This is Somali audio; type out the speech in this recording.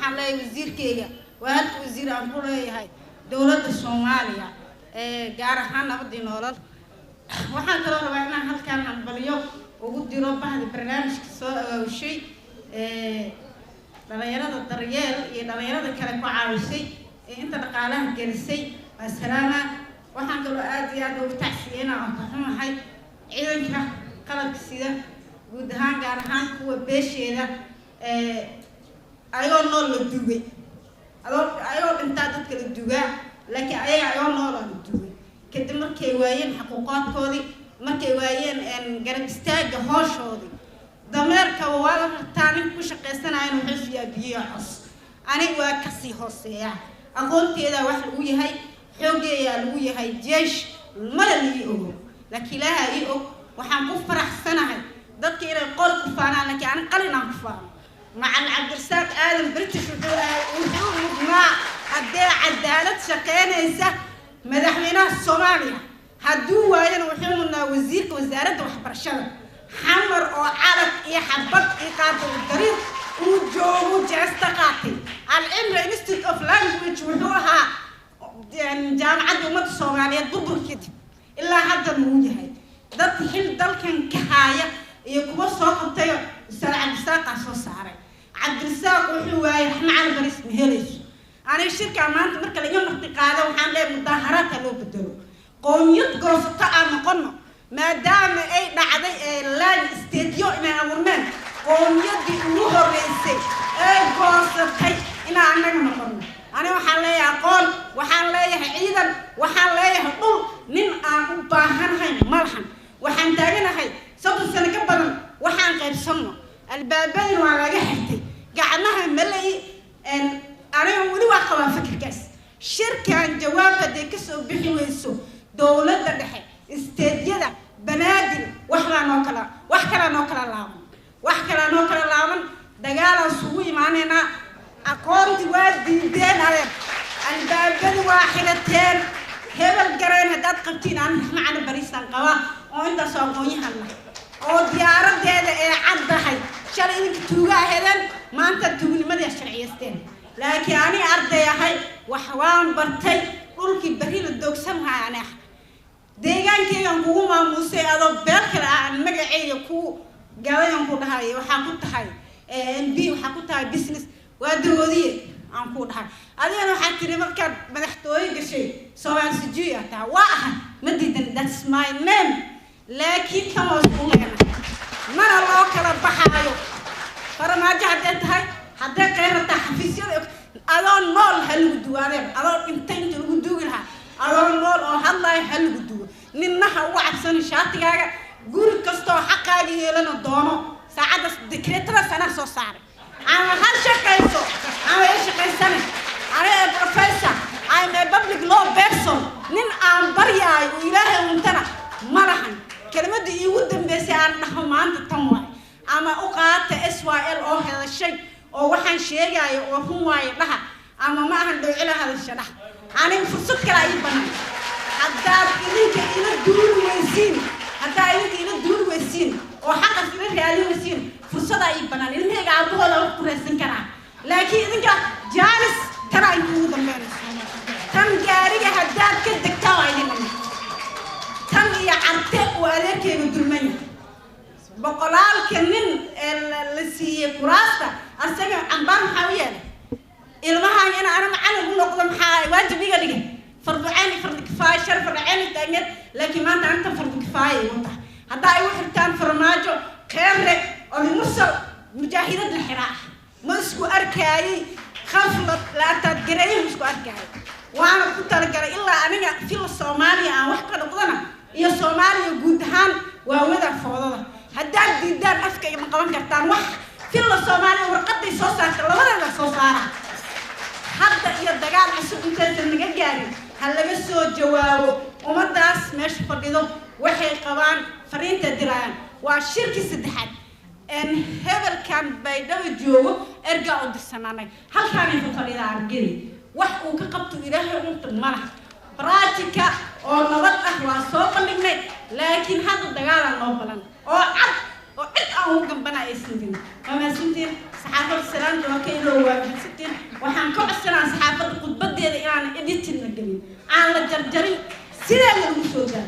waxaan leeyahay wasiirkeyga waa halka wasiir aan ku leeyahay dowladda Soomaaliya gaar ahaan nabadii nolol waxaan kaloo rabaa inaan halkaan hambalyo ugu diro bahda barnaamijka soo aawshay dhalinyarada daryeel iyo dhalinyarada kale ku caawisay inta dhaqaalaha gelisay asalaama waxaan kaloo aad iyo aad ugu tacsiyeynaa oo ka xumahay ciidanka qalabka sida guud ahaan gaar ahaan kuwa beesheeda ayoo nool la dugay ayoo dhintaa dadka la dugaa laakiin ayaga ayoo nool la dugay kadib markay waayeen xuquuqaadkoodii markay waayeen garab istaaga hooshooda dameerka waa la rabtaan ku shaqeysanaayeen wuxuu siyaadiyo cus aniga waa ka sii hooseeya aqoonteeda wax lagu yahay xoogeeya lagu yahay jeesh mala lii ogo laakiin ilaahay og waxaan ku faraxsanahay dadka inay qol ku faanaan laakiin aan qalin aan ku faano macal cabdirsaaq aadan british wuxuu mudnaa haddee cadaalad shaqeynaysa madaxweynaha Soomaaliya hadduu waayana wuxuu mudnaa wasiirka wasaaradda waxbarashada حمر أو علق يحبط إقامة الطريق وجو جاست قاتل الإمر Institute of Language وحوها جامعة أمة الصومالية ضبط كده إلا هذا الموجه ده تحل ده كان كهاية يكون صوت الطير سال عبد الساق عصو سعري عبد الساق وحوها إحنا على بريس مهلش أنا الشركة عملت مركز اليوم اعتقاده وحامل مظاهرات لو بدلوا قومية قرصة مقنع ما دام أي بعد لان استديو إن أمرنا قوميدي نهر رئيسي أي قاصر كي إن عندنا مقرن أنا وحلاي أقول وحلاي عيدا وحلاي طول من أباهن هاي ملحن وحن تاجنا هاي صوت السنة كبرنا وحن قيد صنع البابين وعلى جهتي قعدناها ملئ إن أنا ودي واقع فكر كاس شركة جواب ديكس وبيحويسو دولة الدحي استديدا بنادر وحلا نوكلا لامن دجالا سوي معنا أقوم توادي دين على الباب واحدتين هبل جرين هدات قبتين عن معنا بريستان قوا وأنت صابوني هلا أو ديارة ده عد هاي شرعي توجا هذا ما أنت تقولي ما ده شرعي استين لكن أنا أرد يا هاي وحوام برتي قولك بريل الدوق سمها أنا deegaankayga aan kugu maamusay adoo beel kale aan magacayga ku galayaan ku dhahay waxa ku tahay NB waxa ku tahay business waa doodiye aan ku dhahay adigana waxa tiri markaad madaxtooyo gashay Soomaali sijiya taa waa ma diidan that's my name laakiin kama usbuuqana mana loo kala baxayo farmaajo hadday tahay hadday qeyrata xafiisyada adoo nool hal guduwaadeen adoo intay lagu duugi lahaa adoo nool oo hadlay hal gudu ninnaha ugu cabsan shaatigaga guri kasto xaqaaga yeelana doono saacada dekreetada sana soo saaray aan hal shaqeyso aan shaqeysana ana professor I'm a public law person nin aan baryaay oo ilaahay untana malahan kelmadda iigu dambeysay aan dhaho maanta tan waay ama u qaata SYL oo hadashay oo waxaan sheegayo oo run waay dhaha ama ma ahan dhowcila hadashay dhaha أنا فرصة كلا يبان هذا إليك إلى الدور ويسين هذا إليك إلى الدور ويسين وحق في الرجال ويسين فرصة يبان لأن هيك عبوه لو كرسين كنا لكن إنك جالس ترى يجود من تم جاري هذا كده كواي من تم يعتق وعليك يدرمني بقولال كنن اللي كراسة أرسل عن بام حويان ilmahan ana macallin u noqdo maxaa waajibiga dhigay fardu aani fardu kifaaya shar fardu aani taagneed laakiin maanta anta fardu kifaaya wata hadda ay wax xirtaan farmaajo khayre oo mursal mujaahidad la xiraa ma isku arkay khaflad la taad garay isku arkay waana ku talagalay ilaa aniga fil Soomaaliya aan wax ka noqdana iyo Soomaaliya guud ahaan waa wada foodada hadda diidaan afka ma qaban kartaan wax fil Soomaaliya warqadii soo saarta labadaba soo saara hadda iyo dagaal cusub inta naga gaarin hal laga soo jawaabo umadaas meesha fadhido waxay qabaan fariinta diraan waa shirki saddexaad hebel kan baydhabo joogo erga u dirsananay halkaan ay fadhida argeli wax uu ka qabto ilaahay inta malaha براtika oo nabad ah waa soo bandhignay laakiin hadda dagaal aan loo balan oo cad oo cid aan u gambana aysan jirin ma maasintiin saxaafada salaanta waa ka ilaa waa maasintiin waxaan ka codsanaa saxaafadda khudbadeeda inaan editin la gelin aan la jarjarin sidaa lagu soo daa